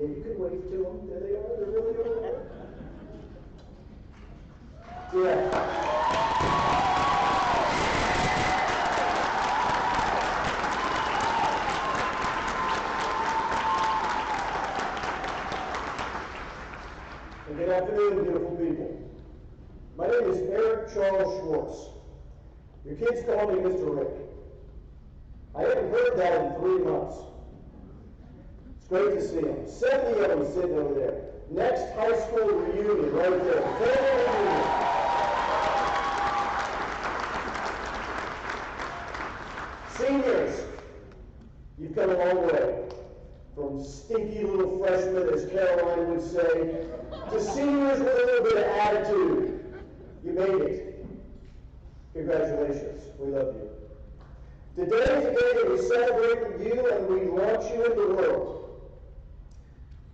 Yeah, you can wave to them. There they are. They're really over there. Yeah. Good afternoon, beautiful people. My name is Eric Charles Schwartz. Your kids call me Mr. Rick. I haven't heard that in 3 months. It's great to see them. 70 of them sitting over there. Next high school reunion right there. Family reunion. Seniors, you've come a long way. From stinky little freshmen, as Caroline would say, to seniors with a little bit of attitude. You made it. Congratulations. We love you. Today is the day that we celebrate you and we launch you into the world.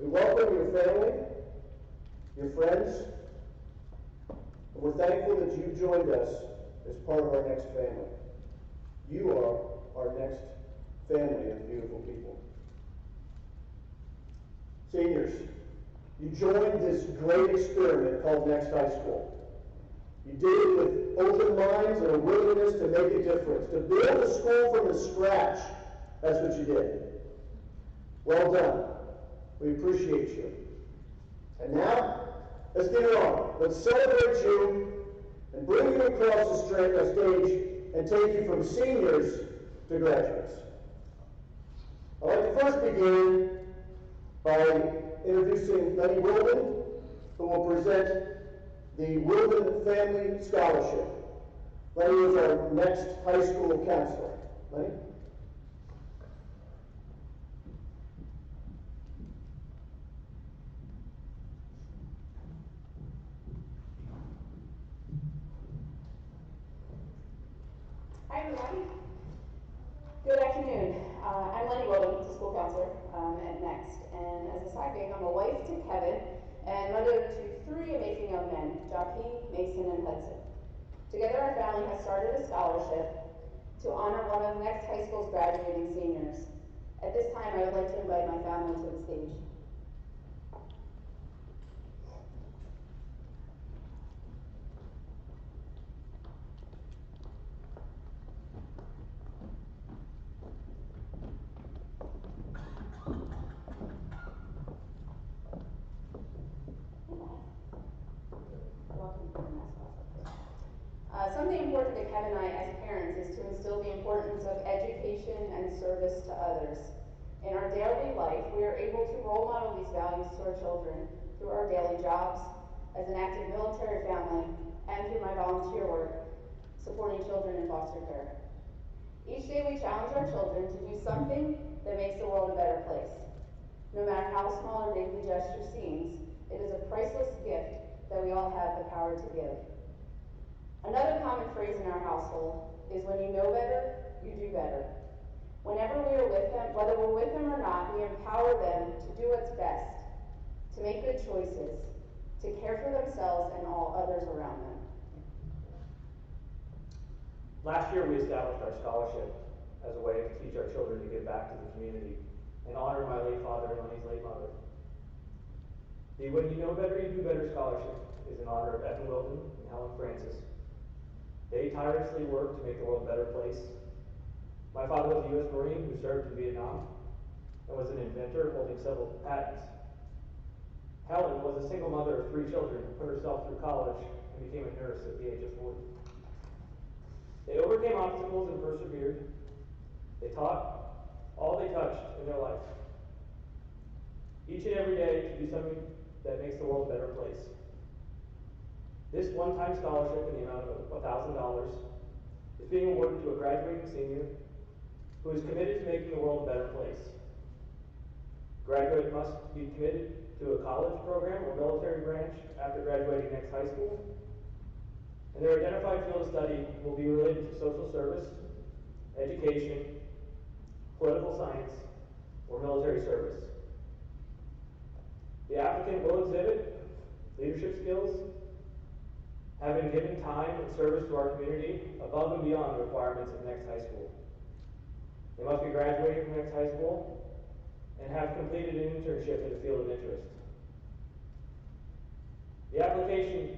We welcome your family, your friends, and we're thankful that you joined us as part of our next family. You are our next family of beautiful people. Seniors, you joined this great experiment called Next High School. You did it with open minds and a willingness to make a difference, to build a school from the scratch. That's what you did. Well done. We appreciate you. And now, let's get it on. Let's celebrate you and bring you across the stage and take you from seniors to graduates. I'd like to first begin by introducing Lenny Wilden, who will present the Wilden Family Scholarship. Lenny is our next high school counselor. Lenny? Hi everyone. Good afternoon. I'm Lenny Wilden, the school counselor at Next, and as a side gig, I'm a wife to Kevin and mother to 3 amazing young men, Joaquin, Mason, and Hudson. Together, our family has started a scholarship to honor one of Next High School's graduating seniors. At this time, I would like to invite my family to the stage. Something important to Kevin and I as parents is to instill the importance of education and service to others. In our daily life, we are able to role model these values to our children through our daily jobs, as an active military family, and through my volunteer work supporting children in foster care. Each day we challenge our children to do something that makes the world a better place. No matter how small or big the gesture seems, it is a priceless gift that we all have the power to give. Another common phrase in our household is when you know better, you do better. Whenever we are with them, whether we're with them or not, we empower them to do what's best, to make good choices, to care for themselves and all others around them. Last year we established our scholarship as a way to teach our children to give back to the community and honor my late father and Lenny's late mother. The When You Know Better, You Do Better scholarship is in honor of Evan Wilden and Helen Francis. They tirelessly worked to make the world a better place. My father was a U.S. Marine who served in Vietnam and was an inventor holding several patents. Helen was a single mother of 3 children, put herself through college, and became a nurse at the age of 40. They overcame obstacles and persevered. They taught all they touched in their life. Each and every day to do something that makes the world a better place. This one-time scholarship in the amount of $1,000 is being awarded to a graduating senior who is committed to making the world a better place. Graduate must be committed to a college program or military branch after graduating Next High School, and their identified field of study will be related to social service, education, political science, or military service. The applicant will exhibit leadership skills, having given time and service to our community above and beyond the requirements of Next High School. They must be graduating from Next High School and have completed an internship in the field of interest. The application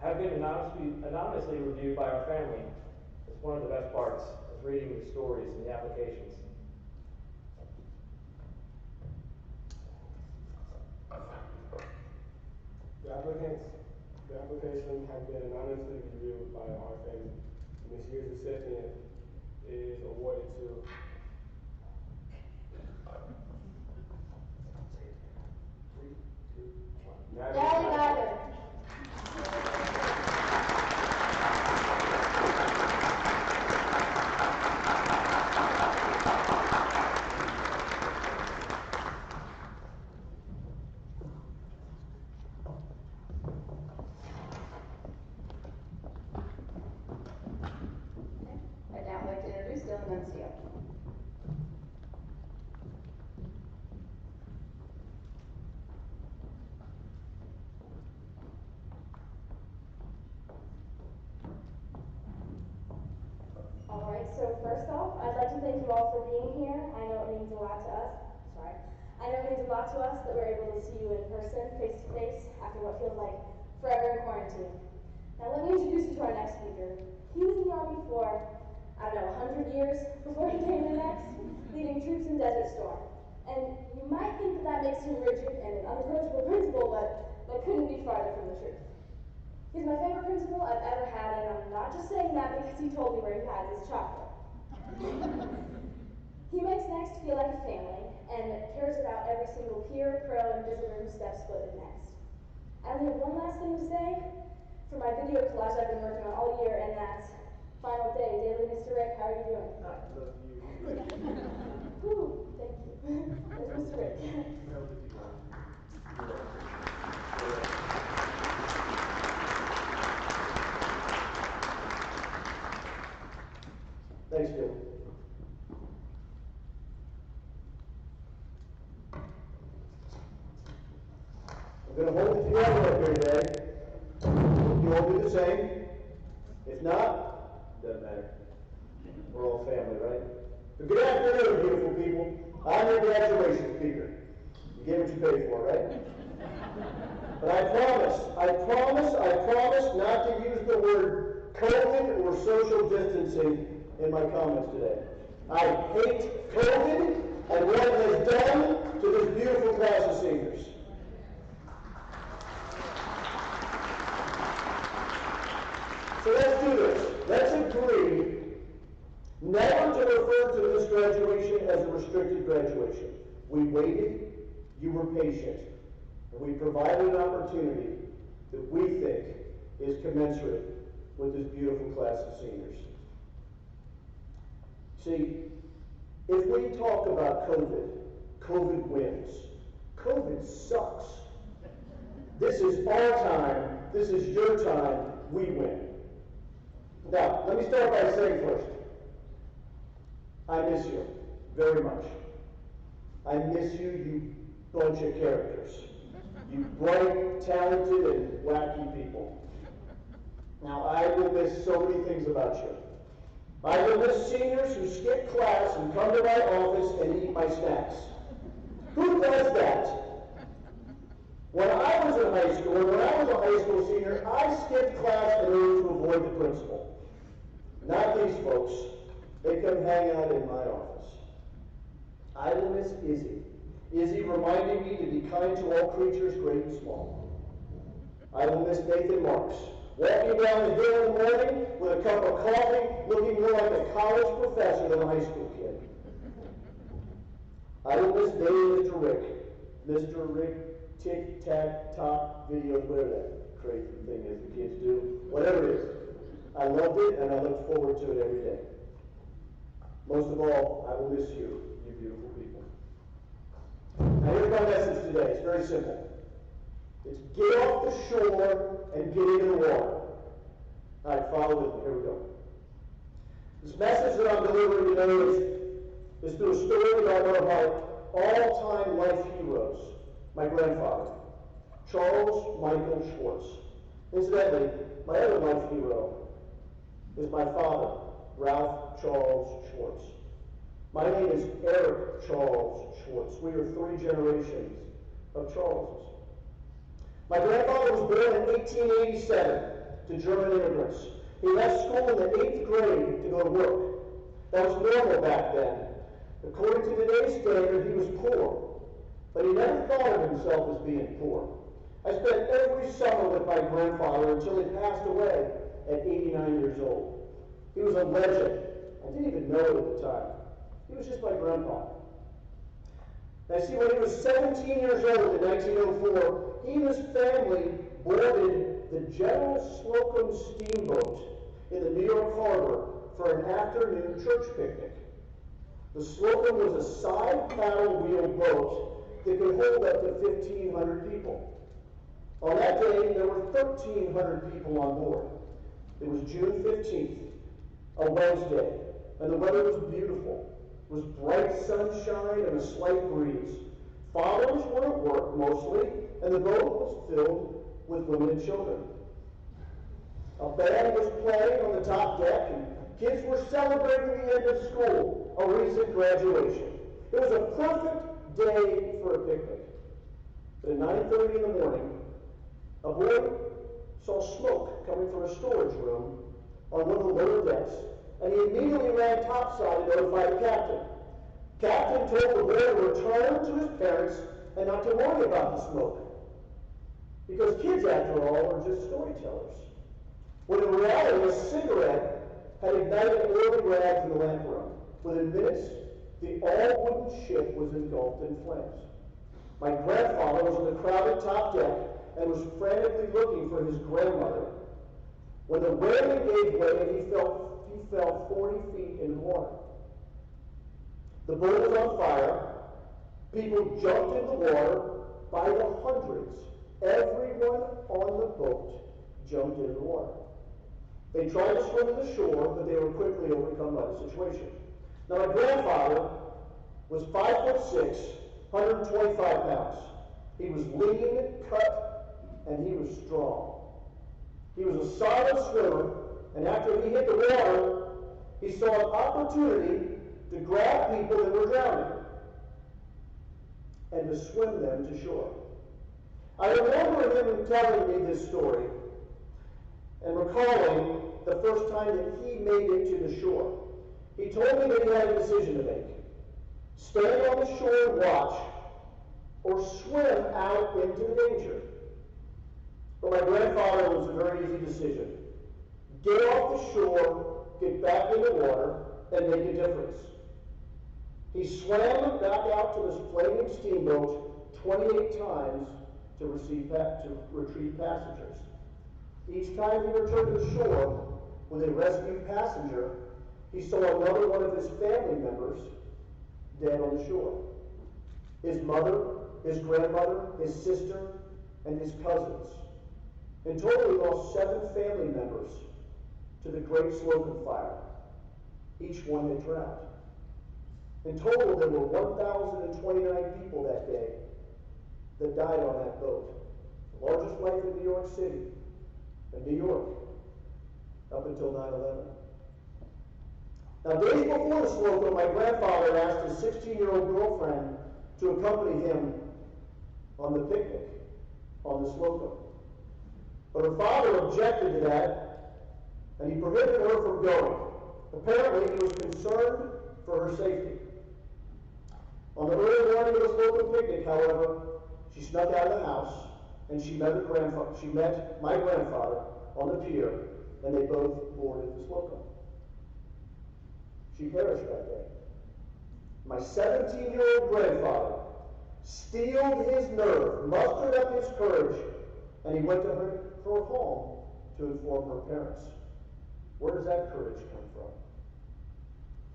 have been anonymously reviewed by our family. It's one of the best parts, is reading the stories and the applications. The application has been anonymously reviewed by our family. And this year's recipient is awarded to Daddy Gather. I'd now like to introduce Dylan Nuncio. All right, so first off, I'd like to thank you all for being here. I know it means a lot to us. I know it means a lot to us that we're able to see you in person, face to face, after what feels like forever in quarantine. Now let me introduce you to our next speaker. He was in the Army for, 100 years before he came to next, leading troops in Desert Storm. And you might think that makes him rigid and an unapproachable principal, but that couldn't be farther from the truth. He's my favorite principal I've ever had, and I'm not just saying that because he told me where he hides his chocolate. He makes Next feel like a family and cares about every single peer, pro, and visitor who steps foot in Next. I only have one last thing to say for my video collage I've been working on all year, and that's final day. Daily Mr. Rick, how are you doing? I love you. Whew, thank you. There's Mr. Rick. Thanks, Bill. I'm going to hold it together up here today. You all do the same. If not, doesn't matter. We're all family, right? But good afternoon, beautiful people. I'm your graduation speaker. You get what you pay for, right? But I promise not to use the word COVID or social distancing in my comments today. I hate COVID and what it has done to this beautiful class of seniors. So let's do this. Let's agree never to refer to this graduation as a restricted graduation. We waited, you were patient, and we provided an opportunity that we think is commensurate with this beautiful class of seniors. See, if we talk about COVID, COVID wins. COVID sucks. This is our time, this is your time, we win. Now, let me start by saying first, I miss you very much. I miss you, you bunch of characters. You bright, talented, and wacky people. Now, I will miss so many things about you. I will miss seniors who skip class and come to my office and eat my snacks. Who does that? When I was in high school, when I was a high school senior, I skipped class in order to avoid the principal. Not these folks. They come hang out in my office. I will miss Izzy. Izzy reminding me to be kind to all creatures, great and small. I will miss Nathan Marks, walking down the hill in the morning with a cup of coffee, looking more like a college professor than a high school kid. I will miss daily Mr. Rick. Mr. Rick tic-tac-toc videos, whatever that crazy thing is the kids do. Whatever it is. I loved it, and I look forward to it every day. Most of all, I will miss you, you beautiful people. Now here's my message today. It's very simple. It's get off the shore and get into the water. All right, follow with me. Here we go. This message that I'm delivering today is through a story about one of my all-time life heroes, my grandfather, Charles Michael Schwartz. Incidentally, my other life hero is my father, Ralph Charles Schwartz. My name is Eric Charles Schwartz. We are 3 generations of Charleses. My grandfather was born in 1887 to German immigrants. He left school in the 8th grade to go to work. That was normal back then. According to today's standard, he was poor. But he never thought of himself as being poor. I spent every summer with my grandfather until he passed away at 89 years old. He was a legend. I didn't even know it at the time. He was just my grandpa. Now, see, when he was 17 years old in 1904, he and his family boarded the General Slocum steamboat in the New York Harbor for an afternoon church picnic. The Slocum was a side paddle wheel boat that could hold up to 1,500 people. On that day, there were 1,300 people on board. It was June 15th, a Wednesday, and the weather was beautiful. It was bright sunshine and a slight breeze. Fathers were at work mostly, and the boat was filled with women and children. A band was playing on the top deck, and kids were celebrating the end of school, a recent graduation. It was a perfect day for a picnic. But at 9:30 in the morning, a boy saw smoke coming from a storage room on one of the lower decks, and he immediately ran topside to notify the captain. Captain told the boy to return to his parents and not to worry about the smoke. Because kids, after all, are just storytellers. When in reality, a cigarette had ignited oily rags in the lamp room. Within minutes, the all-wooden ship was engulfed in flames. My grandfather was on the crowded top deck and was frantically looking for his grandmother when the railing gave way and he fell 40 feet in the water. The boat was on fire. People jumped in the water by the hundreds. Everyone on the boat jumped into the water. They tried to swim to the shore, but they were quickly overcome by the situation. Now, my grandfather was 5'6", 125 pounds. He was lean, cut, and he was strong. He was a solid swimmer, and after he hit the water, he saw an opportunity to grab people that were drowning and to swim them to shore. I remember him telling me this story and recalling the first time that he made it to the shore. He told me that he had a decision to make. Stand on the shore and watch, or swim out into the danger. For my grandfather, it was a very easy decision. Get off the shore, get back in the water, and make a difference. He swam back out to this flaming steamboat 28 times to retrieve passengers. Each time he returned to the shore with a rescued passenger, he saw another one of his family members dead on the shore. His mother, his grandmother, his sister, and his cousins. In total, he lost 7 family members to the Great Slocum Fire. Each one had drowned. In total, there were 1,029 people that day that died on that boat. The largest life in New York City, in New York, up until 9/11. Now, days before the Slocum, my grandfather asked his 16-year-old girlfriend to accompany him on the picnic on the Slocum. But her father objected to that, and he prohibited her from going. Apparently, he was concerned for her safety. On the early morning of the Slocum picnic, however, she snuck out of the house, and she met my grandfather on the pier, and they both boarded the Slocum. She perished that day. My 17-year-old grandfather steeled his nerve, mustered up his courage, and he went to her home to inform her parents. Where does that courage come from?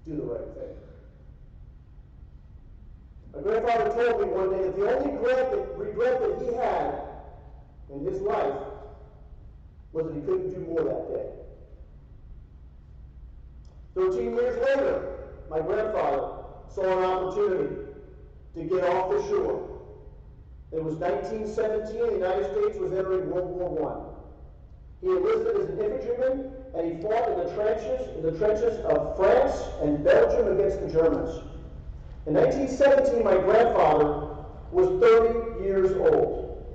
Do the right thing. My grandfather told me one day that the only regret that he had in his life was that he couldn't do more that day. 13 years later, my grandfather saw an opportunity to get off the shore. It was 1917, the United States was entering World War I. He enlisted as an infantryman, and he he fought in the trenches of France and Belgium against the Germans. In 1917, my grandfather was 30 years old.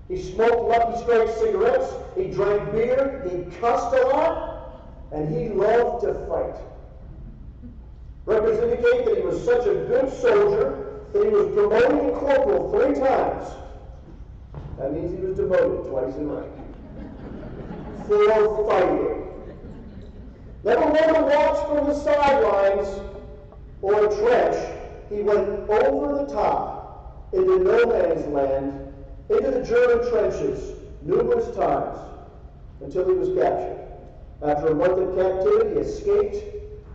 He smoked Lucky Strike cigarettes, he drank beer, he cussed a lot, and he loved to fight. Records indicate that he was such a good soldier that he was promoted to corporal 3 times. That means he was demoted twice in rank. For fighting. Never one to watch from the sidelines or a trench. He went over the top into no man's land, into the German trenches numerous times until he was captured. After a month in captivity, he escaped,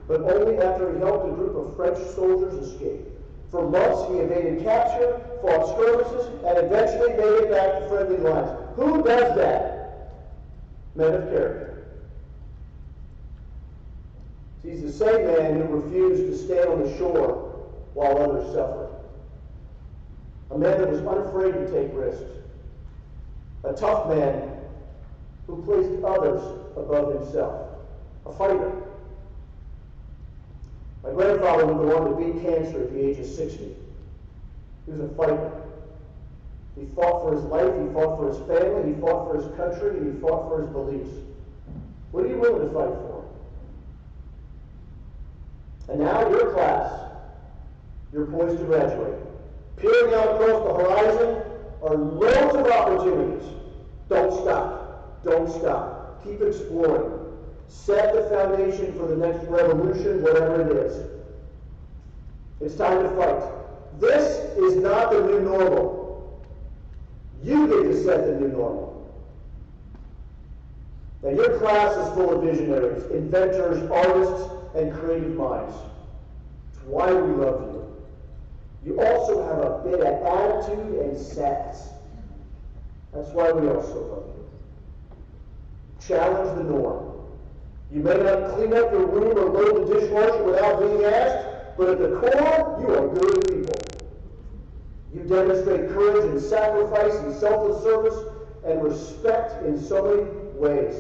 but only after he helped a group of French soldiers escape. For months, he evaded capture, fought skirmishes, and eventually made it back to friendly lines. Who does that? Men of character. He's the same man who refused to stand on the shore while others suffered. A man that was unafraid to take risks. A tough man who placed others above himself. A fighter. My grandfather would go on to beat cancer at the age of 60. He was a fighter. He fought for his life, he fought for his family, he fought for his country, and he fought for his beliefs. What are you willing to fight for? And now your class, you're poised to graduate. Peering out across the horizon are loads of opportunities. Don't stop. Don't stop. Keep exploring. Set the foundation for the next revolution, whatever it is. It's time to fight. This is not the new normal. You get to set the new normal. Now, your class is full of visionaries, inventors, artists, and creative minds. It's why we love you. You also have a bit of attitude and sass. That's why we also love you. Challenge the norm. You may not clean up your room or load the dishwasher without being asked, but at the core, you are good people. You demonstrate courage and sacrifice and selfless service and respect in so many ways.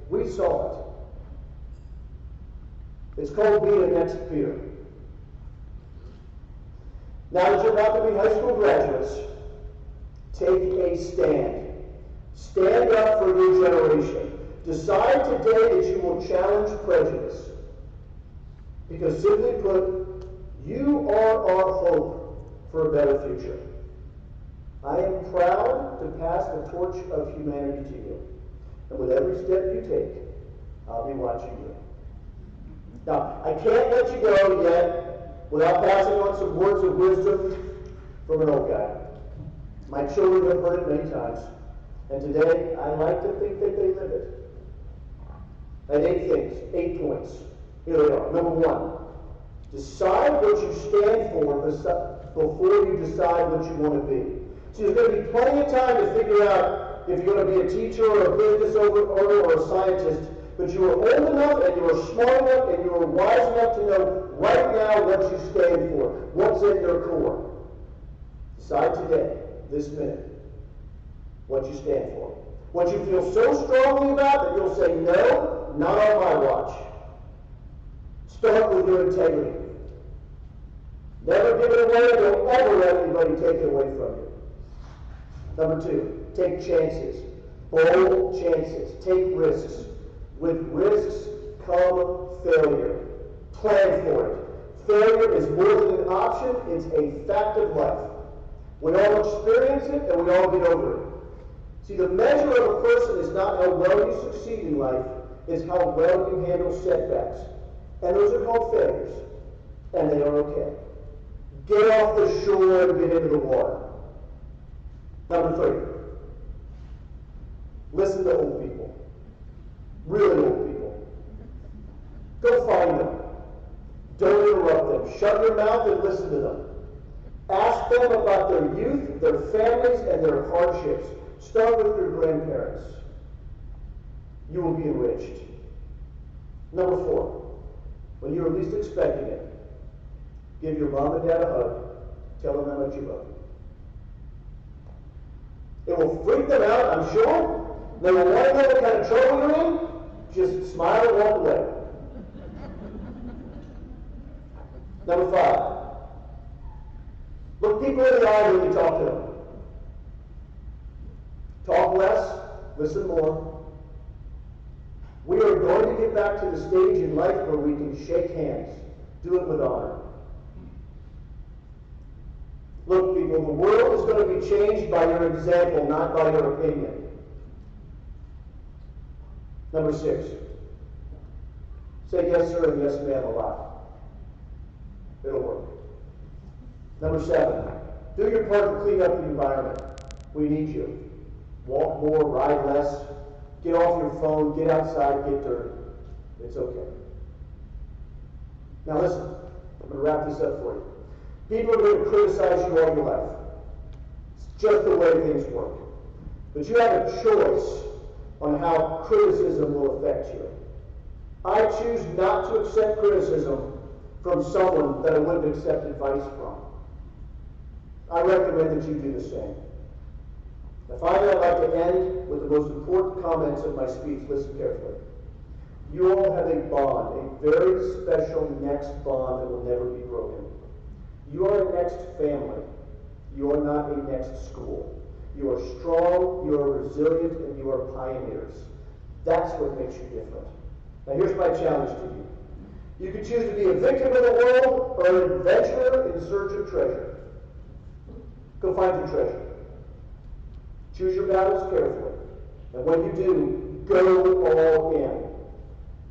We saw it. It's called being a next peer. Now that you're about to be high school graduates, take a stand. Stand up for your generation. Decide today that you will challenge prejudice. Because simply put, you are our hope for a better future. I am proud to pass the torch of humanity to you. And with every step you take, I'll be watching you. Now, I can't let you go yet without passing on some words of wisdom from an old guy. My children have heard it many times. And today, I like to think that they live it. And 8 things, 8 points. Here they are. Number 1, decide what you stand for before you decide what you want to be. So there's going to be plenty of time to figure out if you're going to be a teacher or a business owner or a scientist, but you are old enough and you are smart enough and you are wise enough to know right now what you stand for, what's at your core. Decide today, this minute, what you stand for. What you feel so strongly about that you'll say, no, not on my watch. Start with your integrity. Never give it away, don't ever let anybody take it away from you. Number 2, take chances. Bold chances. Take risks. With risks come failure. Plan for it. Failure is more than an option, it's a fact of life. We all experience it and we all get over it. See, the measure of a person is not how well you succeed in life, it's how well you handle setbacks. And those are called failures. And they are okay. Get off the shore and get into the water. Number 3, listen to old people. Really old people. Go find them. Don't interrupt them. Shut your mouth and listen to them. Ask them about their youth, their families, and their hardships. Start with your grandparents. You will be enriched. Number 4, when you're least expecting it, give your mom and dad a hug. Tell them how much you love them. It will freak them out, I'm sure. They will want to know what kind of trouble you're in. Just smile and walk away. Number 5. Look people in the eye when you talk to them. Talk less, listen more. We are going to get back to the stage in life where we can shake hands. Do it with honor. Look, people, the world is going to be changed by your example, not by your opinion. Number 6. Say yes, sir, and yes, ma'am a lot. It'll work. Number 7. Do your part to clean up the environment. We need you. Walk more, ride less. Get off your phone, get outside, get dirty. It's okay. Now listen, I'm going to wrap this up for you. People are going to criticize you all your life. It's just the way things work. But you have a choice on how criticism will affect you. I choose not to accept criticism from someone that I wouldn't accept advice from. I recommend that you do the same. Now finally, I'd like to end with the most important comments of my speech. Listen carefully. You all have a bond, a very special next bond that will never be broken. You are a next family. You are not a next school. You are strong, you are resilient, and you are pioneers. That's what makes you different. Now here's my challenge to you. You can choose to be a victim of the world or an adventurer in search of treasure. Go find your treasure. Choose your battles carefully. And when you do, go all in.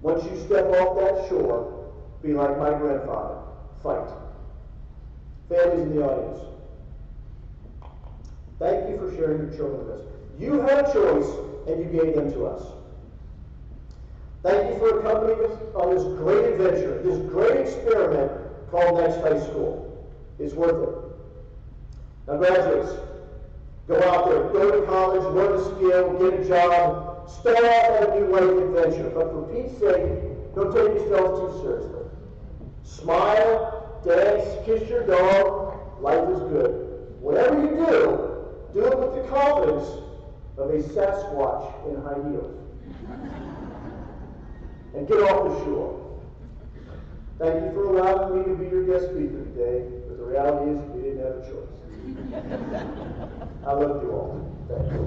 Once you step off that shore, be like my grandfather. Fight. Families in the audience, thank you for sharing your children with us. You had a choice, and you gave them to us. Thank you for accompanying us on this great adventure, this great experiment called Next High School. It's worth it. Now, graduates, go out there, go to college, learn a skill, get a job, start off on a new life adventure. But for Pete's sake, don't take yourselves too seriously. Smile, dance, kiss your dog. Life is good. Whatever you do it with the confidence of a Sasquatch in high heels. And get off the shore. Thank you for allowing me to be your guest speaker today, but the reality is we didn't have a choice. I love you all. Thank you.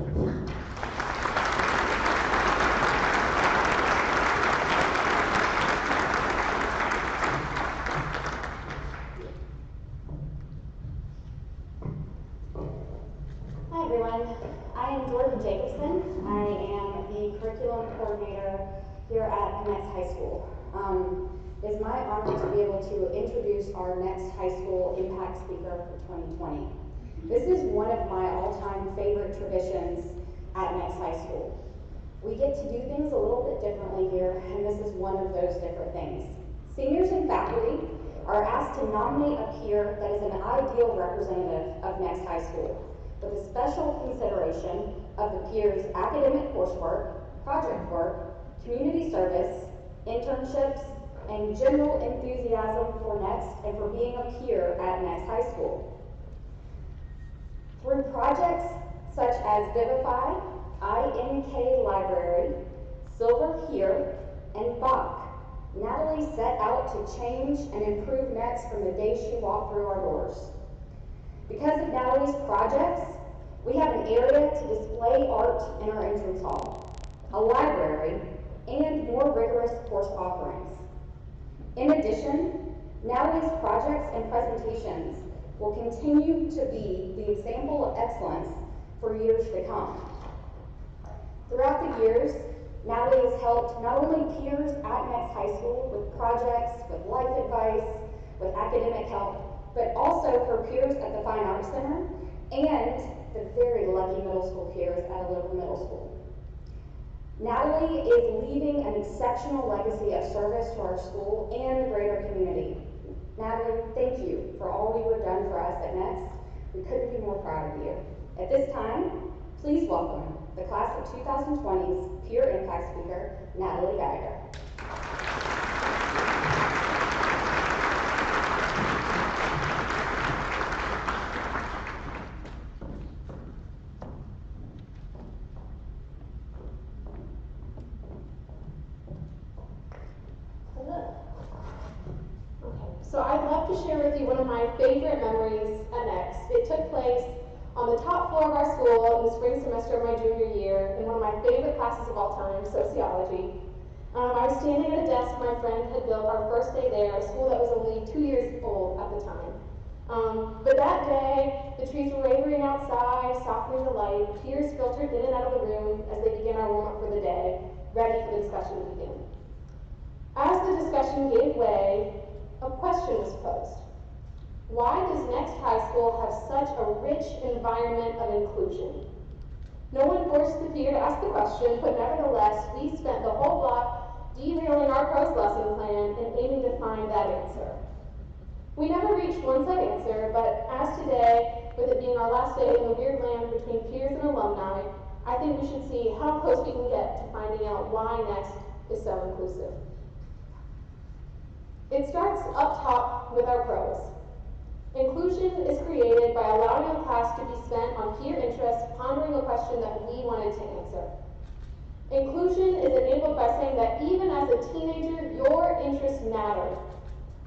Hi everyone, I am Jordan Jacobson. I am the curriculum coordinator here at Next High School. It is my honor to be able to introduce our Next High School Impact Speaker for 2020. This is one of my all-time favorite traditions at Next High School. We get to do things a little bit differently here, and this is one of those different things. Seniors and faculty are asked to nominate a peer that is an ideal representative of Next High School, with a special consideration of the peer's academic coursework, project work, community service, internships, and general enthusiasm for Next and for being a peer at Next High School. Through projects such as Vivify, INK Library, Silver Here, and Bach, Natalie set out to change and improve Next from the day she walked through our doors. Because of Natalie's projects, we have an area to display art in our entrance hall, a library, and more rigorous course offerings. In addition, Natalie's projects and presentations will continue to be the example of excellence for years to come. Throughout the years, Natalie has helped not only peers at Next High School with projects, with life advice, with academic help, but also her peers at the Fine Arts Center and the very lucky middle school peers at a local middle school. Natalie is leaving an exceptional legacy of service to our school and the greater community. Natalie, thank you for all you have done for us at Next. We couldn't be more proud of you. At this time, please welcome the class of 2020's Peer Impact Speaker, Natalie Geiger. love to share with you one of my favorite memories at Next. It took place on the top floor of our school in the spring semester of my junior year in one of my favorite classes of all time, sociology. I was standing at a desk my friend had built our first day there at a school that was only 2 years old at the time. But that day, the trees were wavering outside, softening the light. Tears filtered in and out of the room as they began our warm-up for the day, ready for the discussion to begin. As the discussion gave way, a question was posed. Why does Next High School have such a rich environment of inclusion? No one forced the peer to ask the question, but nevertheless, we spent the whole block derailing our prose lesson plan and aiming to find that answer. We never reached one said answer, but as today, with it being our last day in the weird land between peers and alumni, I think we should see how close we can get to finding out why Next is so inclusive. It starts up top with our prose. Inclusion is created by allowing a class to be spent on peer interest, pondering a question that we wanted to answer. Inclusion is enabled by saying that even as a teenager, your interests matter.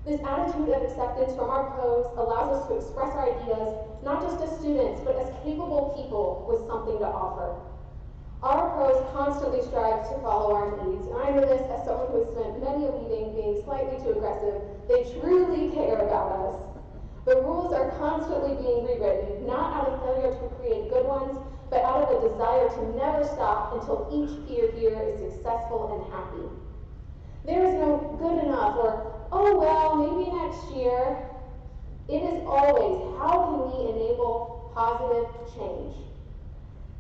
This attitude of acceptance from our prose allows us to express our ideas, not just as students, but as capable people with something to offer. Our prose constantly strives to follow our needs, and I know this as someone who has spent many a meeting being slightly too aggressive. They truly care about us. The rules are constantly being rewritten, not out of failure to create good ones, but out of a desire to never stop until each peer here is successful and happy. There is no good enough or, oh well, maybe next year. It is always, how can we enable positive change?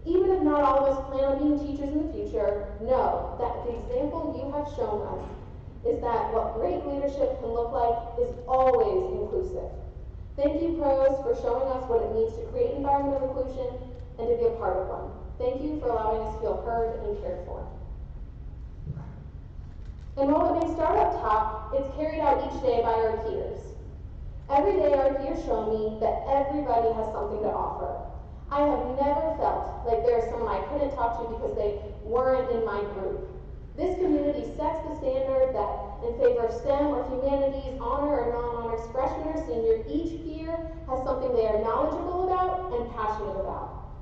Even if not all of us plan on being teachers in the future, know that the example you have shown us is that what great leadership can look like is always inclusive. Thank you, Pros, for showing us what it means to create an environment of inclusion and to be a part of one. Thank you for allowing us to feel heard and cared for. And while it may start up top, it's carried out each day by our peers. Every day our peers show me that everybody has something to offer. I have never felt like there is someone I couldn't talk to because they weren't in my group. This community sets the standard that in favor of STEM or humanities, honor or non-honors, freshman or senior, each peer has something they are knowledgeable about and passionate about.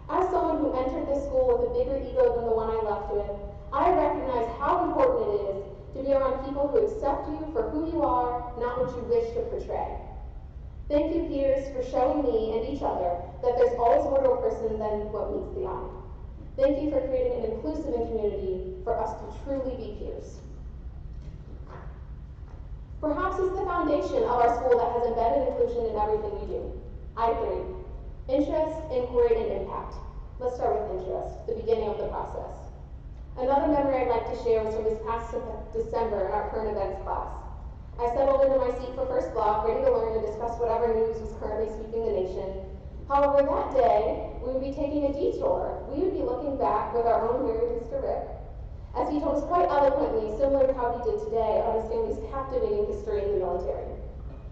As someone who entered this school with a bigger ego than the one I left with, I recognize how important it is to be around people who accept you for who you are, not what you wish to portray. Thank you, peers, for showing me and each other that there's always more to a person than what meets the eye. Thank you for creating an inclusive community for us to truly be peers. Perhaps it's the foundation of our school that has embedded inclusion in everything we do. I agree. Interest, inquiry, and impact. Let's start with interest, the beginning of the process. Another memory I'd like to share was from this past December in our current events class. I settled into my seat for first block, ready to learn and discuss whatever news was currently sweeping the nation. However, that day, we would be taking a detour. We would be looking back with our own very Mr. Rick, as he told us quite eloquently, similar to how he did today, on his family's captivating history in the military.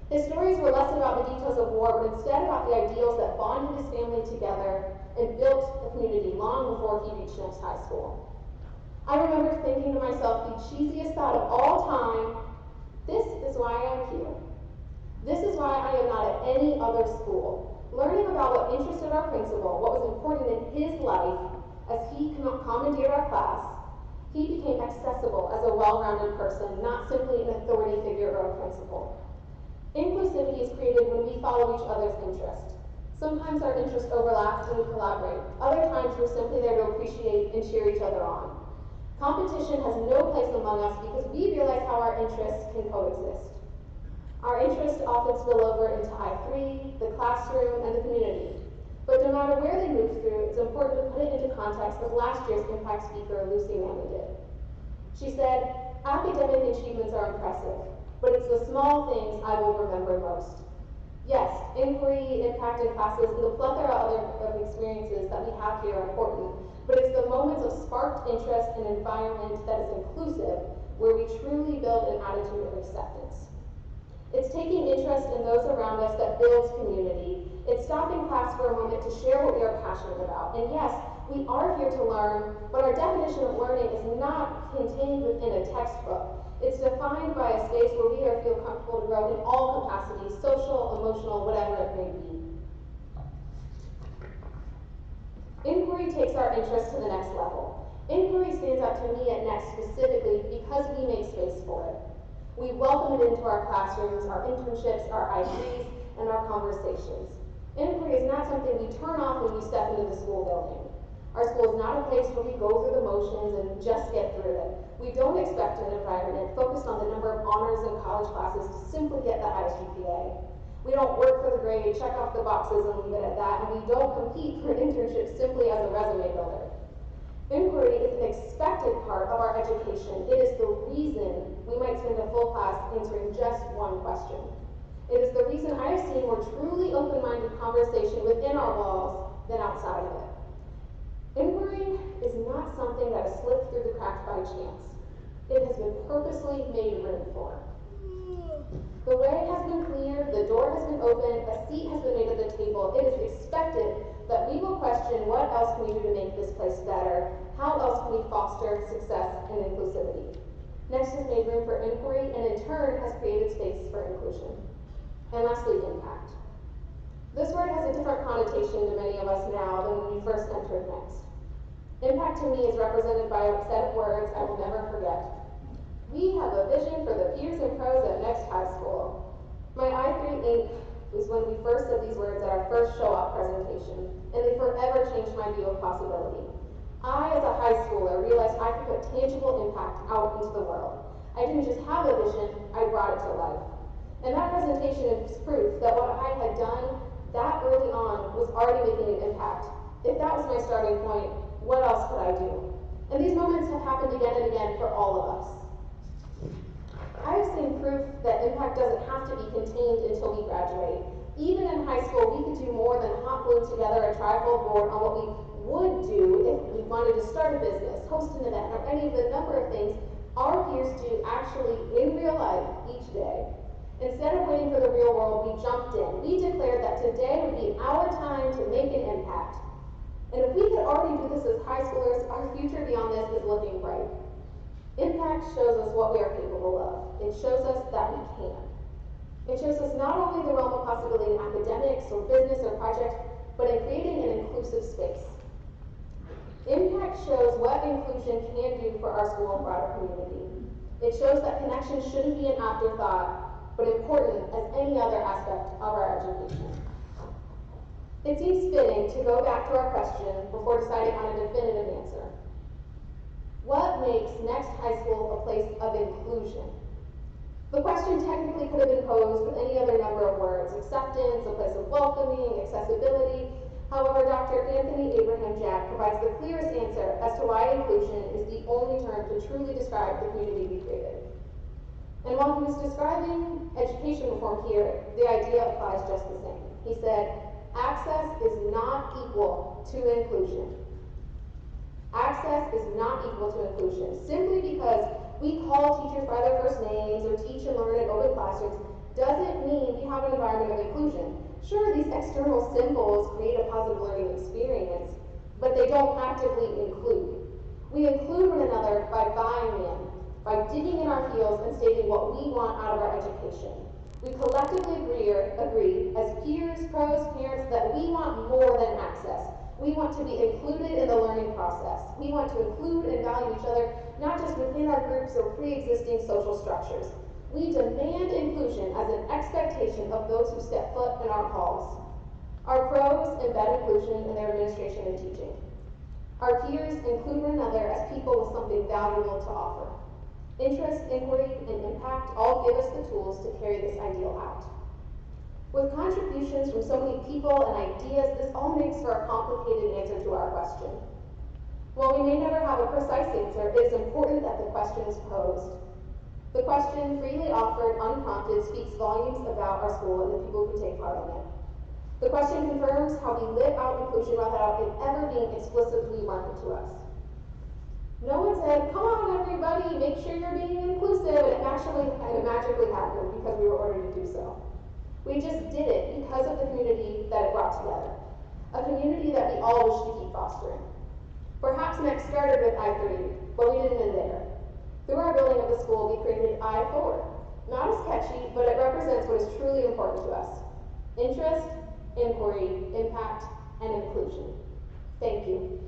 His stories were less about the details of war, but instead about the ideals that bonded his family together and built a community long before he reached Next High School. I remember thinking to myself, the cheesiest thought of all time, this is why I'm here. This is why I am not at any other school. Learning about what interested our principal, what was important in his life, as he commandeered our class, he became accessible as a well-rounded person, not simply an authority figure or a principal. Inclusivity is created when we follow each other's interests. Sometimes our interests overlap and we collaborate. Other times we're simply there to appreciate and cheer each other on. Competition has no place among us because we realize how our interests can coexist. Our interests often spill over into I3, the classroom, and the community. But no matter where they move through, it's important to put it into context as last year's impact speaker, Lucy Manley, did. She said, academic achievements are impressive, but it's the small things I will remember most. Yes, inquiry, impact in classes, and the plethora of experiences that we have here are important, but it's the moments of sparked interest and environment that is inclusive where we truly build an attitude of acceptance. It's taking interest in those around us that builds community. It's stopping class for a moment to share what we are passionate about. And yes, we are here to learn, but our definition of learning is not contained within a textbook. It's defined by a space where we feel comfortable to grow in all capacities, social, emotional, whatever it may be. Inquiry takes our interest to the next level. Inquiry stands out to me at Next specifically because we make space for it. We welcome it into our classrooms, our internships, our IDs, and our conversations. Inquiry is not something we turn off when we step into the school building. Our school is not a place where we go through the motions and just get through it. We don't expect an environment focused on the number of honors and college classes to simply get the highest GPA. We don't work for the grade, check off the boxes, and leave it at that, and we don't compete for internships simply as a resume builder. Inquiry is an expected part of our education. It is the reason we might spend a full class answering just one question. It is the reason I have seen more truly open-minded conversation within our walls than outside of it. Inquiry is not something that has slipped through the cracks by chance. It has been purposely made room for. The way has been cleared, the door has been opened, a seat has been made at the table. It is expected that we will question what else can we do to make this place better, how else can we foster success and inclusivity. Next has made room for inquiry and in turn has created space for inclusion. And lastly, impact. This word has a different connotation to many of us now than when we first entered Next. Impact to me is represented by a set of words I will never forget. We have a vision for the peers and pros at Next High School. My I3 ink was when we first said these words at our first show-off presentation, and they forever changed my view of possibility. I, as a high schooler, realized I could put tangible impact out into the world. I didn't just have a vision, I brought it to life. And that presentation is proof that what I had done that early on was already making an impact. If that was my starting point, what else could I do? And these moments have happened again and again for all of us. I have seen proof that impact doesn't have to be contained until we graduate. Even in high school, we could do more than hot glue together a trifold board on what we would do if we wanted to start a business, host an event, or any of the number of things our peers do actually in real life each day. Instead of waiting for the real world, we jumped in. We declared that today would be our time to make an impact. And if we could already do this as high schoolers, our future beyond this is looking bright. Impact shows us what we are capable of. It shows us that we can. It shows us not only the realm of possibility in academics or business or project, but in creating an inclusive space. Impact shows what inclusion can do for our school and broader community. It shows that connection shouldn't be an afterthought, but important as any other aspect of our education. It seems fitting to go back to our question before deciding on a definitive answer. What makes Next High School a place of inclusion? The question technically could have been posed with any other number of words: acceptance, a place of welcoming, accessibility. However, Dr. Anthony Abraham Jack provides the clearest answer as to why inclusion is the only term to truly describe the community we created. And while he was describing education reform here, the idea applies just the same. He said, access is not equal to inclusion. Access is not equal to inclusion. Simply because we call teachers by their first names or teach and learn in open classrooms doesn't mean we have an environment of inclusion. Sure, these external symbols create a positive learning experience, but they don't actively include. We include one another by buying in, by digging in our heels and stating what we want out of our education. We collectively agree as peers, pros, parents, that we want more than access. We want to be included in the learning process. We want to include and value each other, not just within our groups or pre-existing social structures. We demand inclusion as an expectation of those who step foot in our halls. Our pros embed inclusion in their administration and teaching. Our peers include one another as people with something valuable to offer. Interest, inquiry, and impact all give us the tools to carry this ideal out. With contributions from so many people and ideas, this all makes for a complicated answer to our question. While we may never have a precise answer, it is important that the question is posed. The question, freely offered, unprompted, speaks volumes about our school and the people who take part in it. The question confirms how we live out inclusion without it ever being explicitly marked to us. No one said, come on everybody, make sure you're being inclusive, and it magically happened because we were ordered to do so. We just did it because of the community that it brought together, a community that we all wish to keep fostering. Perhaps Next started with I3, but we didn't end there. Through our building of the school, we created I Forward. Not as catchy, but it represents what is truly important to us: interest, inquiry, impact, and inclusion. Thank you.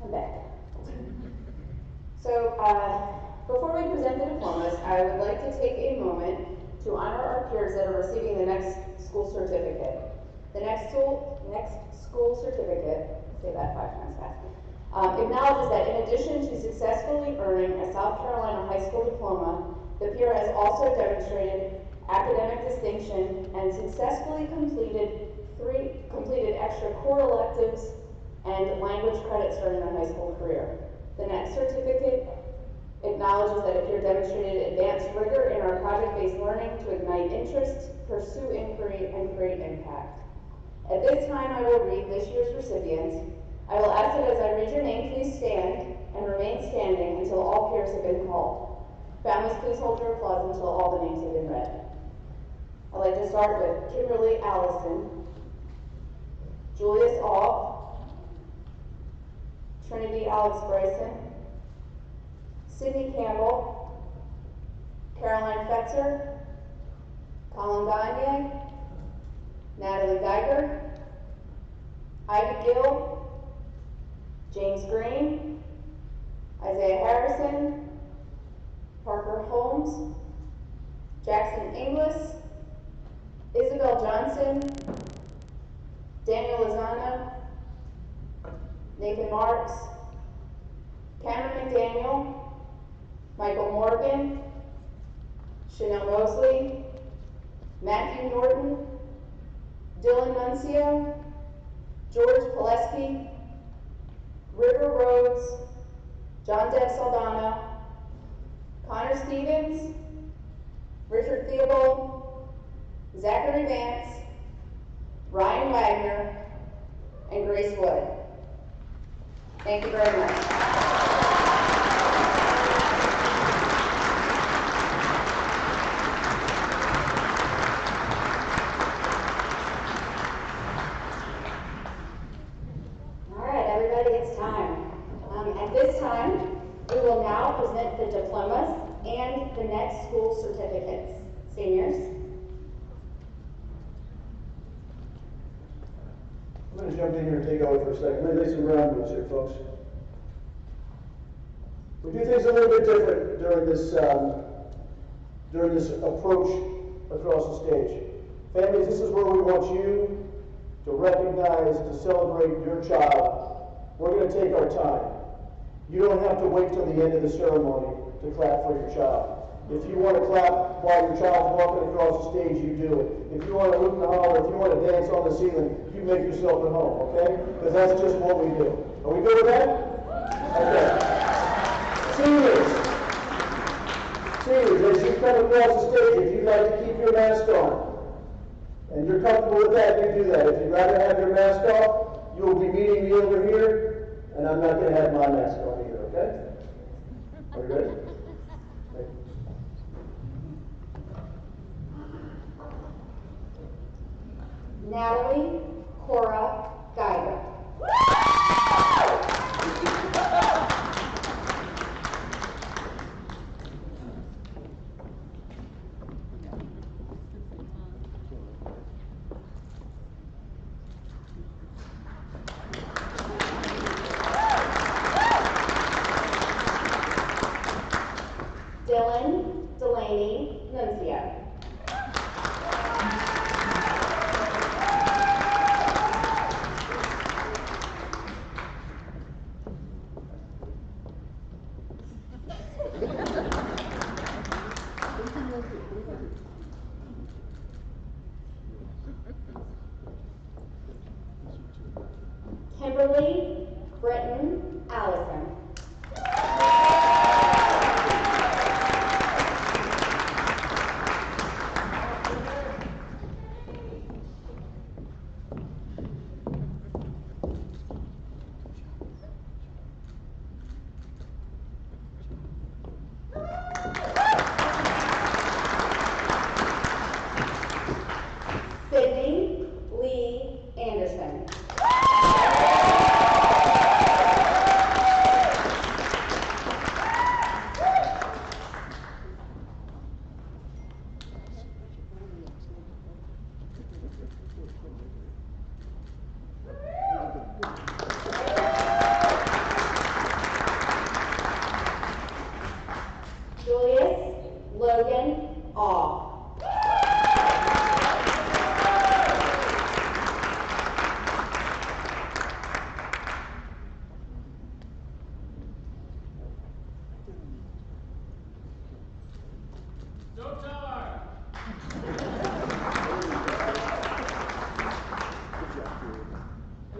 I'm back. So, before we present the diplomas, I would like to take a moment to honor our peers that are receiving the next school certificate. The next school certificate, say that 5 times fast, acknowledges that in addition to successfully earning a South Carolina high school diploma, the peer has also demonstrated academic distinction and successfully completed extra core electives and language credits during their high school career. The next certificate acknowledges that a peer demonstrated advanced rigor in our project-based learning to ignite interest, pursue inquiry, and create impact. At this time, I will read this year's recipients. I will ask that as I read your name, please stand and remain standing until all peers have been called. Families, please hold your applause until all the names have been read. I'd like to start with Kimberly Allison, Julius Ault, Trinity Alex Bryson, Sydney Campbell, Caroline Fetzer, Colin Gagne, Natalie Geiger, Ivy Gill, James Green, Isaiah Harrison, Parker Holmes, Jackson Inglis, Isabel Johnson, Daniel Lozano, Nathan Marks, Cameron McDaniel, Michael Morgan, Chanel Mosley, Matthew Norton, Dylan Nuncio, George Pileski, River Rhodes, John Dev Saldana, Connor Stevens, Richard Theobald, Zachary Vance, Ryan Wagner, and Grace Wood. Thank you very much. We will now present the diplomas and the next school certificates. Seniors. I'm going to jump in here and take over for a second. Let me lay some ground rules here, folks. We do things a little bit different during this approach across the stage. Families, this is where we want you to recognize, to celebrate your child. We're going to take our time. You don't have to wait till the end of the ceremony to clap for your child. If you want to clap while your child's walking across the stage, you do it. If you want to hoot and holler, if you want to dance on the ceiling, you make yourself at home, okay? Because that's just what we do. Are we good with that? Okay. Seniors, as you come across the stage, if you'd like to keep your mask on, and you're comfortable with that, you do that. If you'd rather have your mask off, you will be meeting me over here. And I'm not going to have my mask on either, okay? Are you ready? Natalie Cora Geiger. Dylan Delaney Nuncio. Kimberly Britton Allison. Logan Awe.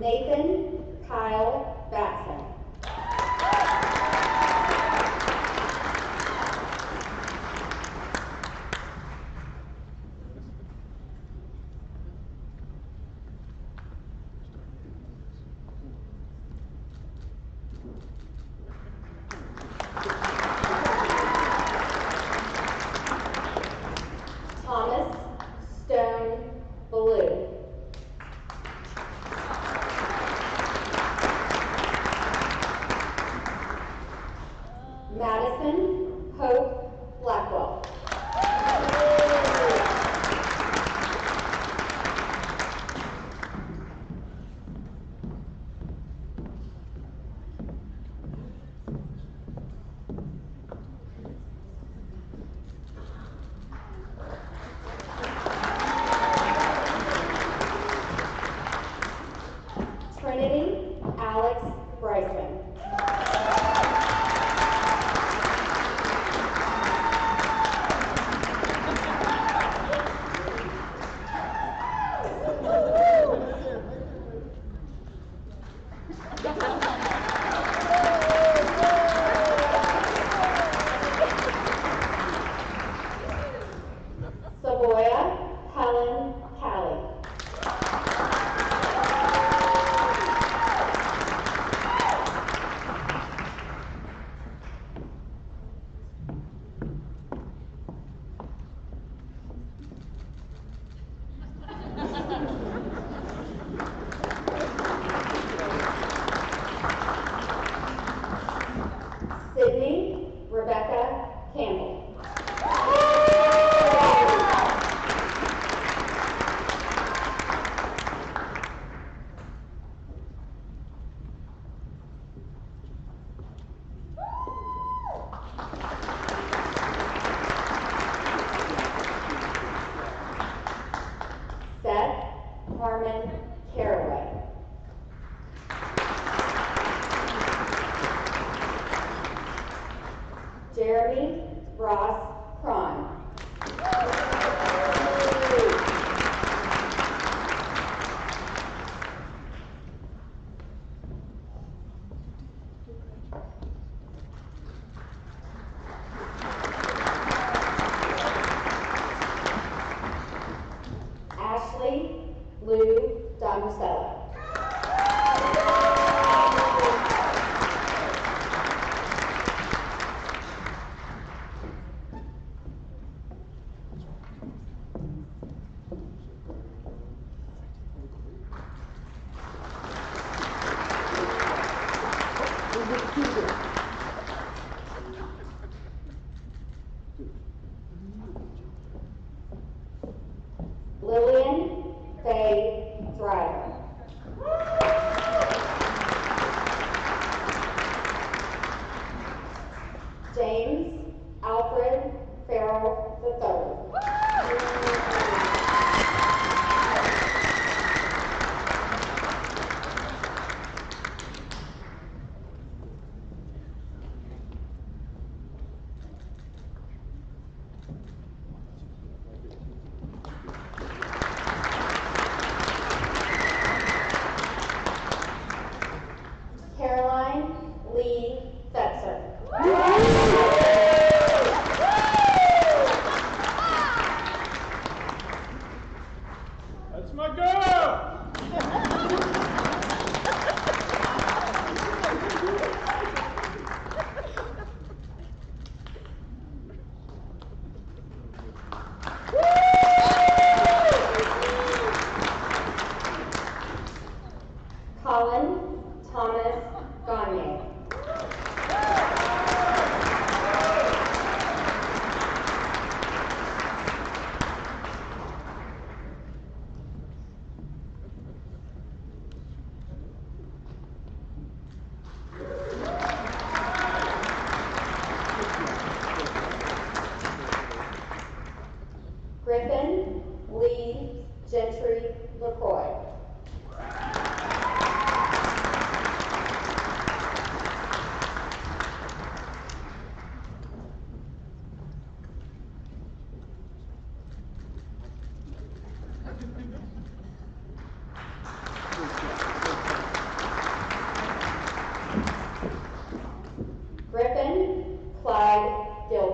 Nathan Kyle Batson. Thomas Stone Ballou. Madison Hope Blackwell. Trinity Alex Bryson. Savoya Helen Callie. Sydney Rebecca Campbell. Seth Harmon Caraway. Jeremy Ross Cron. Ashley Lou Domusella. Lillian Faye Driver. James Alfred Farrell III. Caroline Lee Fetzer.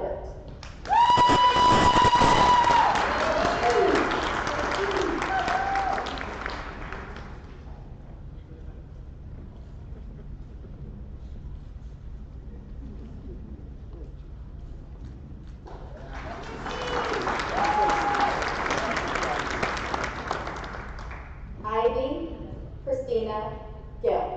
Gilbert. Ivy Christina Gill.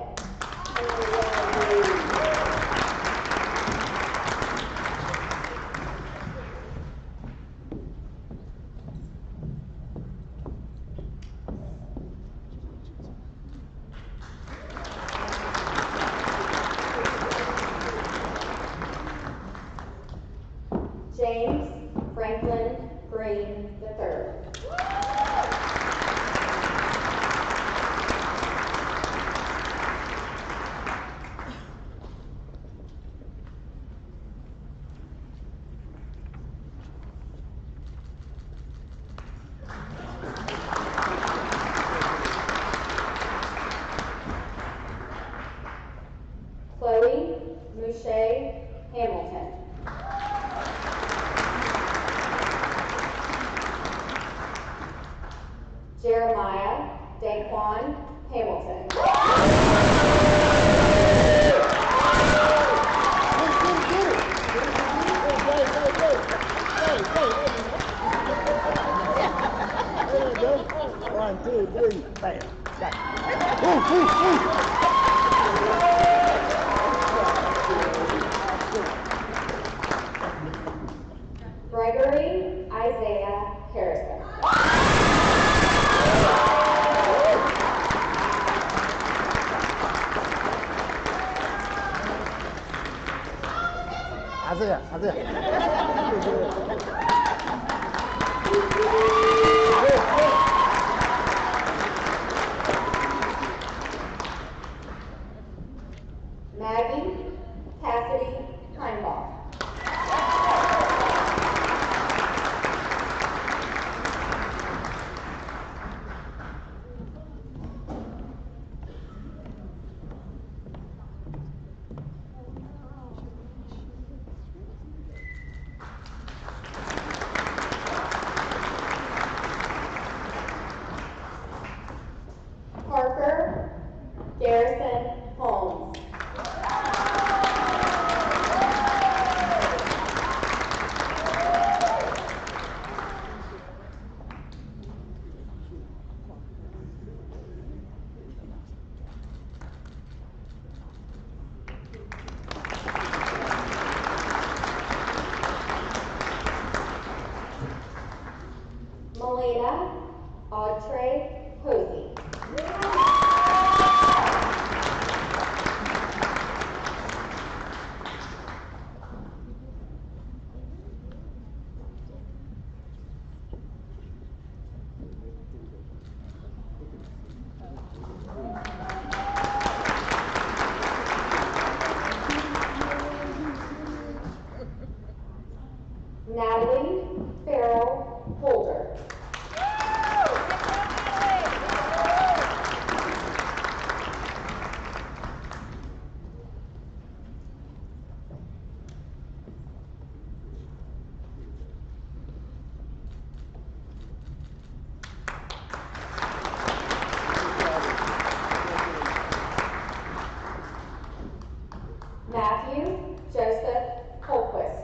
James Franklin Green III. Chloe Mouche Hamilton. Jeremiah Daquan Hamilton. One, two, three, bam. Got it. Gregory Isaiah Harrison. Maggie Cassidy Heimbach. Parker Garrison Holmes. Melina Audrey Posey. Natalie Farrell Holder. Matthew Joseph Holquist.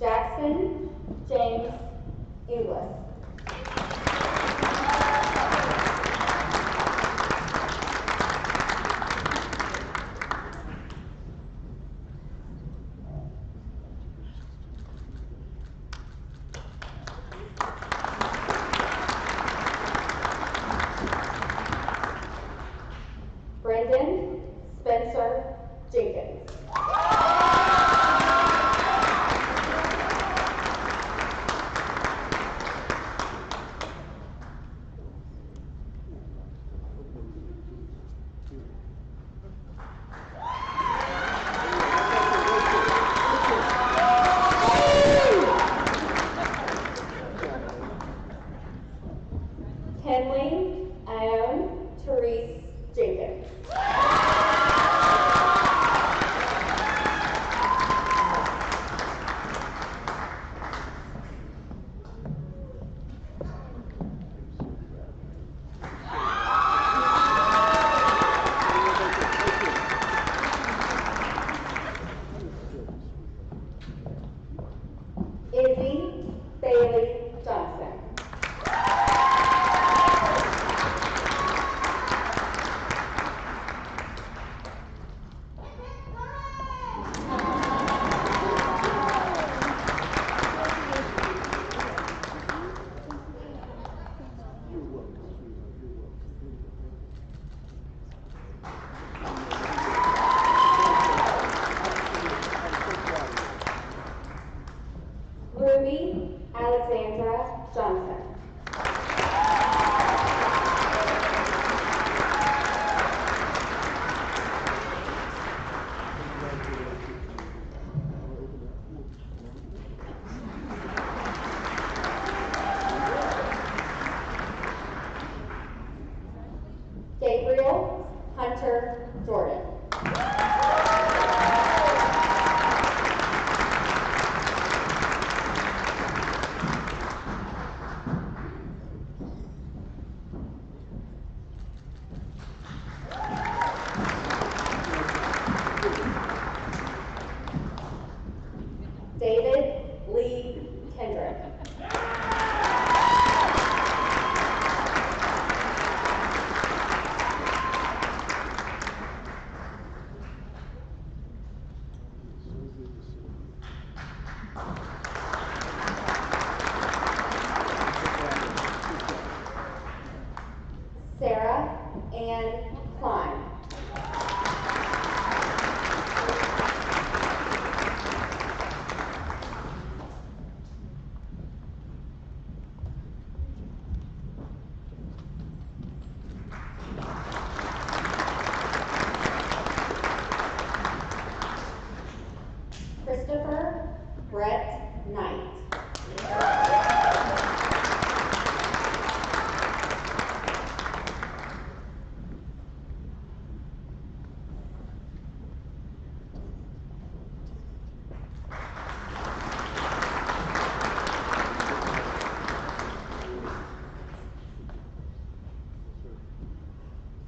Jackson James Inglis. Brendan Spencer Jenkins. Henley Ione Therese Jenkins. Izzy Bailey Johnson. Ruby Alexandra Johnson. Gabriel Hunter Jordan. David Lee Kendrick. Sarah Ann Klein. Christopher Brett Knight.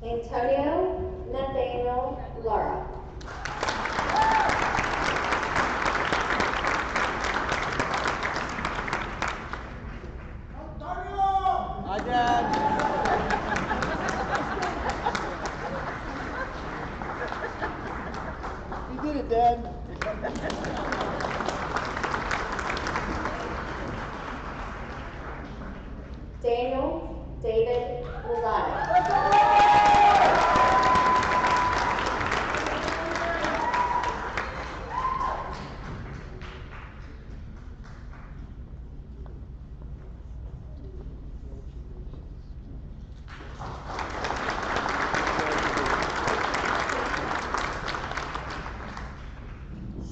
Antonio Nathaniel Lara. Hi, Dad. You did it, Dad. Daniel David Lozano.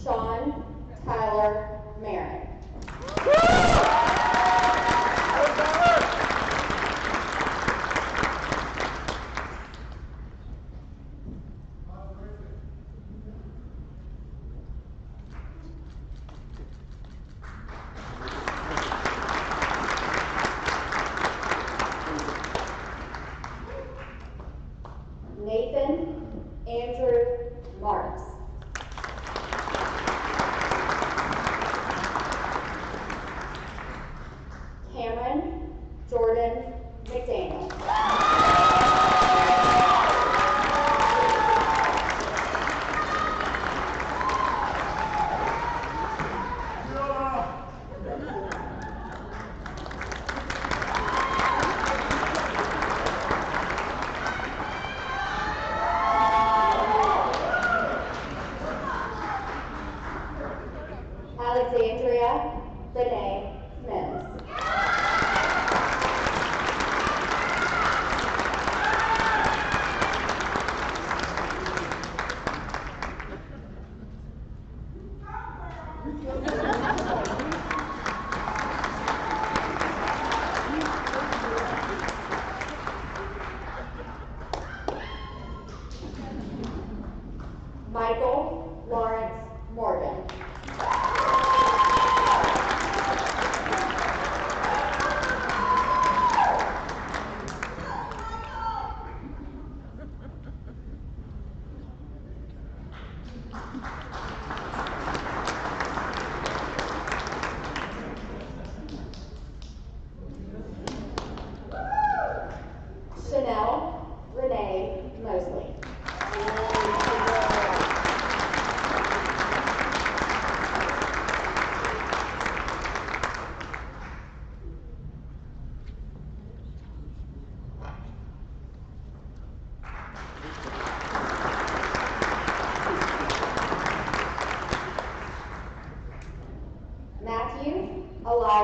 Sean Tyler Merritt. Nathan Andrew Marks. Cameron Jordan McDaniel. Alexandria Renee Mims.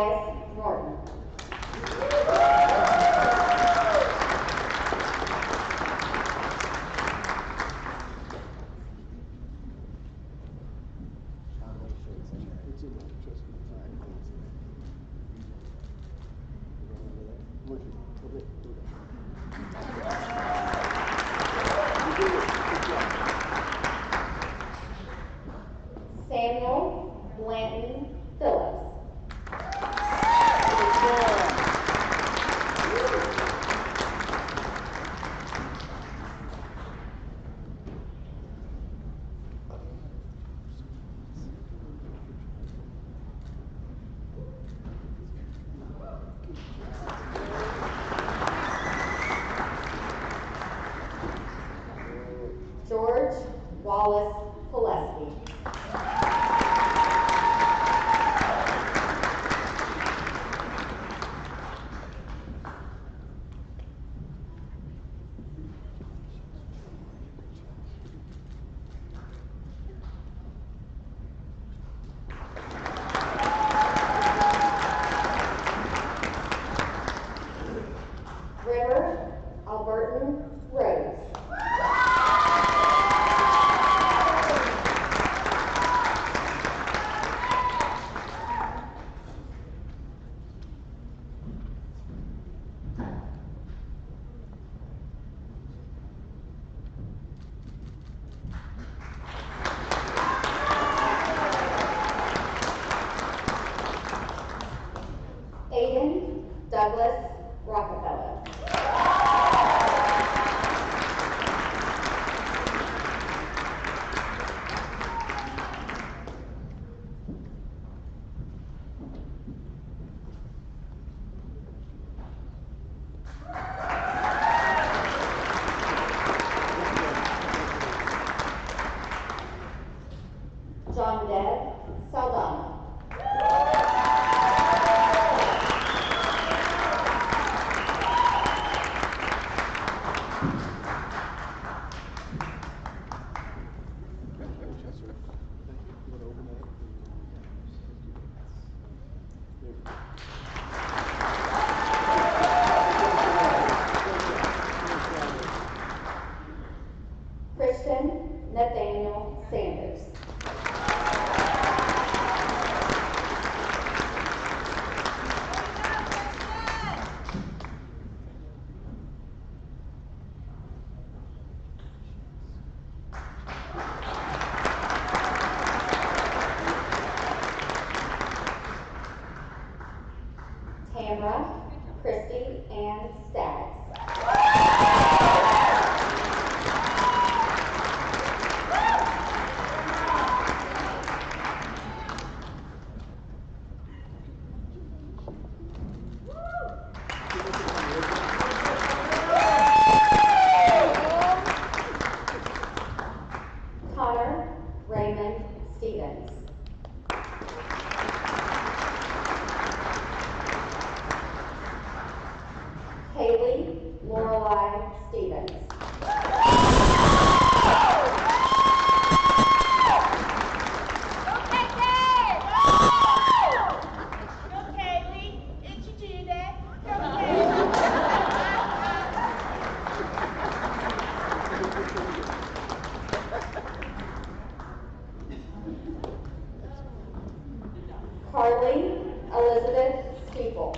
Elias Norton. Samuel Blanton Phillips. George Wallace Pileski. River Alberton Rhodes. Aiden Douglas Rockefeller. John Deb Saldana. Christian Nathaniel Sanders. Tamra Christy Ann Staggs. Connor Raymond Stevens. Haley Lorelei Stevens. Carly Elizabeth Steeple.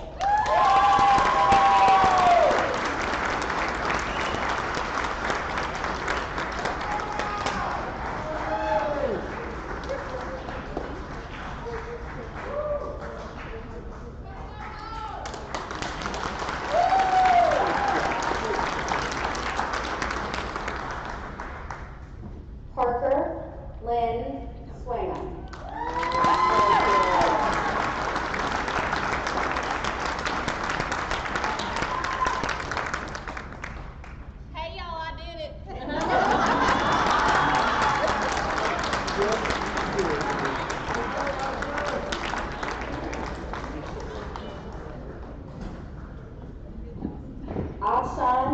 Parker Lynn Swayman. Hey y'all, I did it. Afshan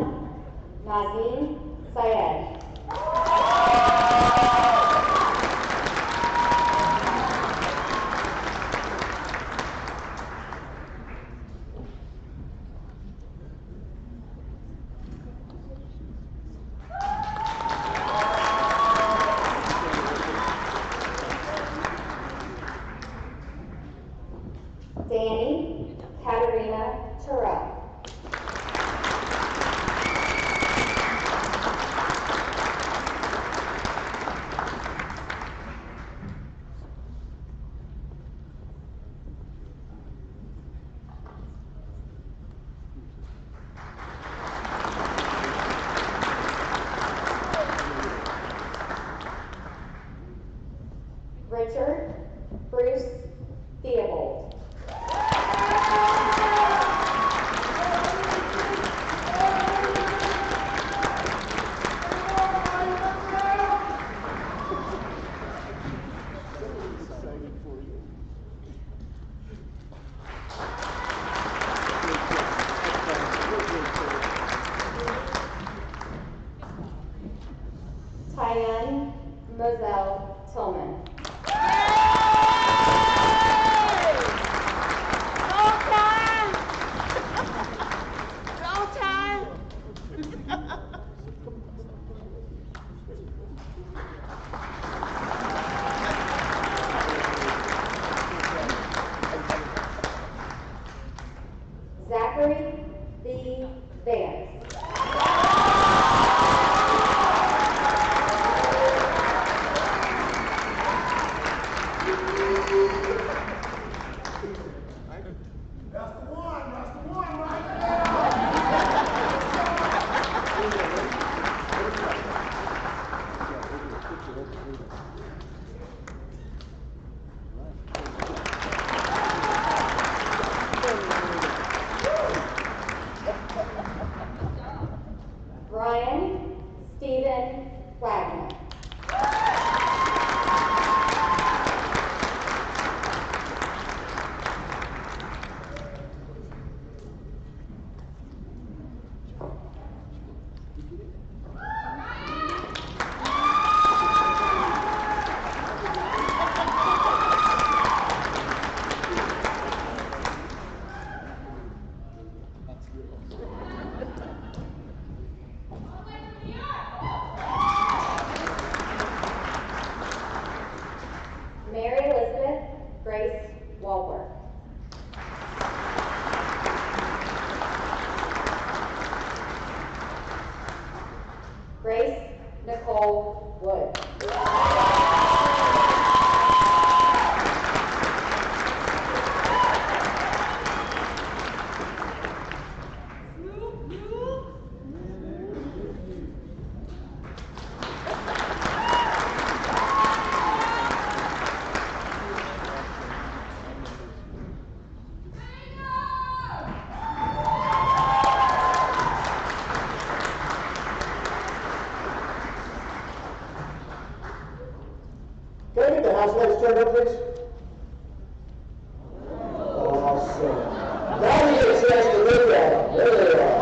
Nazim Syed. Terrell. Richard Bruce Theobald. Tyann Moselle Tillman. Zachary B. Vance. Brian Stephen Wagner. Mary Elizabeth Grace Walworth. Grace Nicole Wood. Can I get the house lights turned up, please? Awesome. Now we get a chance to look at them. There they are.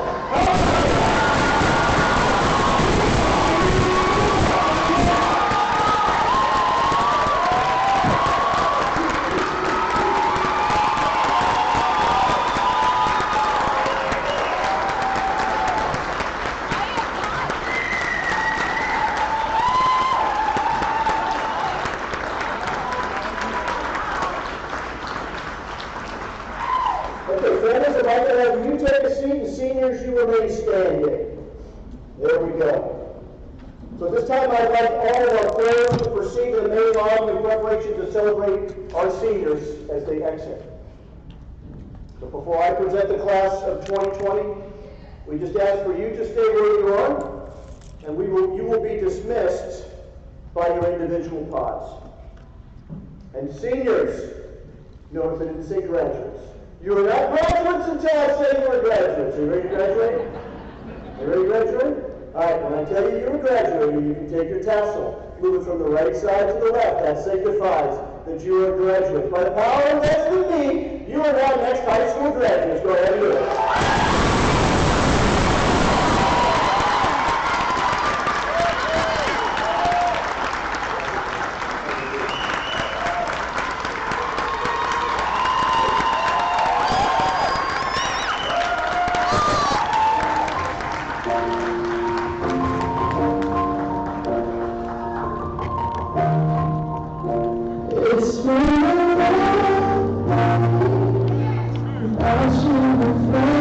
Okay, families, if I can have you take a seat, and seniors, you remain standing. There we go. So at this time, I'd like all of our players to proceed to the main lobby in preparation to celebrate our seniors as they exit. But before I present the class of 2020, we just ask for you to stay where you are, and you will be dismissed by your individual pods. And seniors, notice I didn't say graduates. You are not graduates until I say you are graduates. Are you ready to graduate? Are you ready to graduate? All right, when I tell you you're graduating, you can take your tassel, move it from the right side to the left. That signifies that you are a graduate. By the power invested in me, you are now next high school graduates. Go ahead and do it. It's been a while, I should have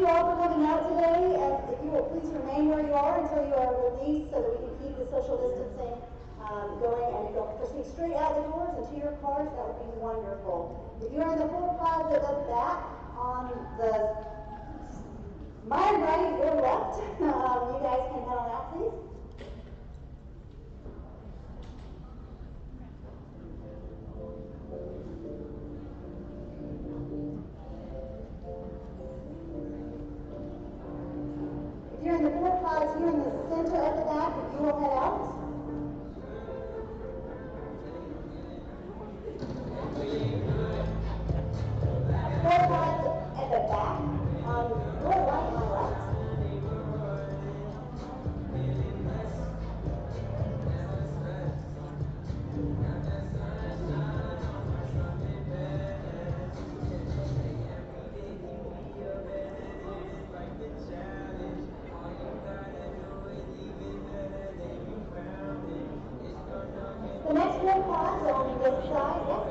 all for coming out today. If you will please remain where you are until you are released so that we can keep the social distancing going. And if you'll proceed straight out the doors and to your cars, that would be wonderful. If you're in the floor plaza at the back on my right, your left, you guys can head on out, please. If you're in the floor plaza, you're in the center of the back, if you will head out. Floor plaza at the back, your right, my left. The next floor plaza on this side, yes.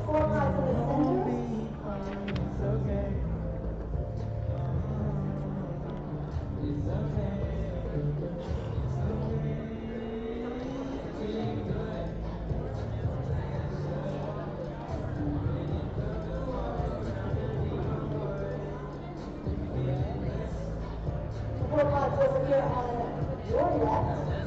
Four pods in the center. The four pods over here on your left.